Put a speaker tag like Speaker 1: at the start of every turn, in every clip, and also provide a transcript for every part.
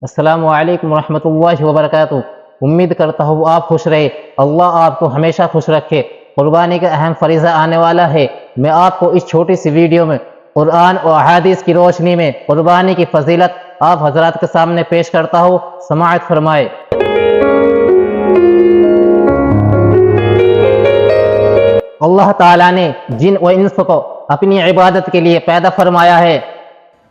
Speaker 1: السلام علیکم ورحمۃ اللہ وبرکاتہ۔ امید کرتا ہوں آپ خوش رہے، اللہ آپ کو ہمیشہ خوش رکھے۔ قربانی کا اہم فریضہ آنے والا ہے۔ میں آپ کو اس چھوٹی سی ویڈیو میں قرآن اور احادیث کی روشنی میں قربانی کی فضیلت آپ حضرات کے سامنے پیش کرتا ہوں، سماعت فرمائے۔ اللہ تعالیٰ نے جن و انس کو اپنی عبادت کے لیے پیدا فرمایا ہے۔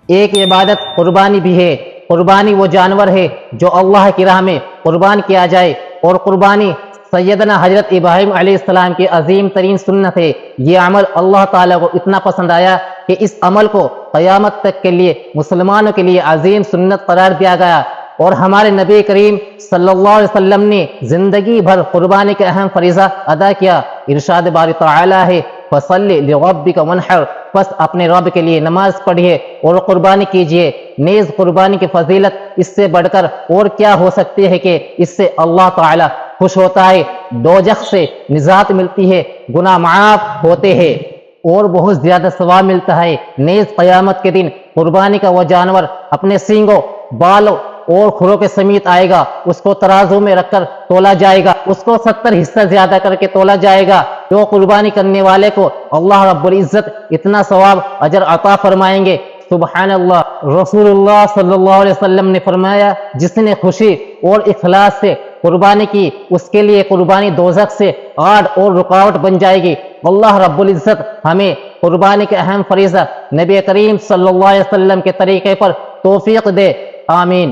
Speaker 1: ایک عبادت قربانی بھی ہے۔ قربانی وہ جانور ہے جو اللہ کی راہ میں قربان کیا جائے، اور قربانی سیدنا حضرت ابراہیم علیہ السلام کی عظیم ترین سنت ہے۔ یہ عمل اللہ تعالیٰ کو اتنا پسند آیا کہ اس عمل کو قیامت تک کے لیے مسلمانوں کے لیے عظیم سنت قرار دیا گیا، اور ہمارے نبی کریم صلی اللہ علیہ وسلم نے زندگی بھر قربانی کا اہم فریضہ ادا کیا۔ ارشاد باری تعالی ہے، فَصَلِّ لِرَبِّكَ وَانْحَرْ، بس اپنے رب کے لیے نماز پڑھیے اور قربانی کیجیے۔ نیز قربانی کی فضیلت اس سے بڑھ کر اور کیا ہو سکتی ہے کہ اس سے اللہ تعالی خوش ہوتا ہے، دوزخ سے نجات ملتی ہے، گناہ معاف ہوتے ہیں اور بہت زیادہ ثواب ملتا ہے۔ نیز قیامت کے دن قربانی کا وہ جانور اپنے سینگوں، بالوں اور کھروں کے سمیت آئے گا، اس کو ترازو میں رکھ کر تولا جائے گا، اس کو 70 حصہ زیادہ کر کے تولا جائے گا۔ تو قربانی کرنے والے کو اللہ رب العزت اتنا ثواب اجر عطا فرمائیں گے، سبحان اللہ۔ رسول اللہ صلی اللہ علیہ وسلم نے فرمایا، جس نے خوشی اور اخلاص سے قربانی کی، اس کے لیے قربانی دوزخ سے آڑ اور رکاوٹ بن جائے گی۔ اللہ رب العزت ہمیں قربانی کے اہم فریضہ نبی کریم صلی اللہ علیہ وسلم کے طریقے پر توفیق دے، آمین۔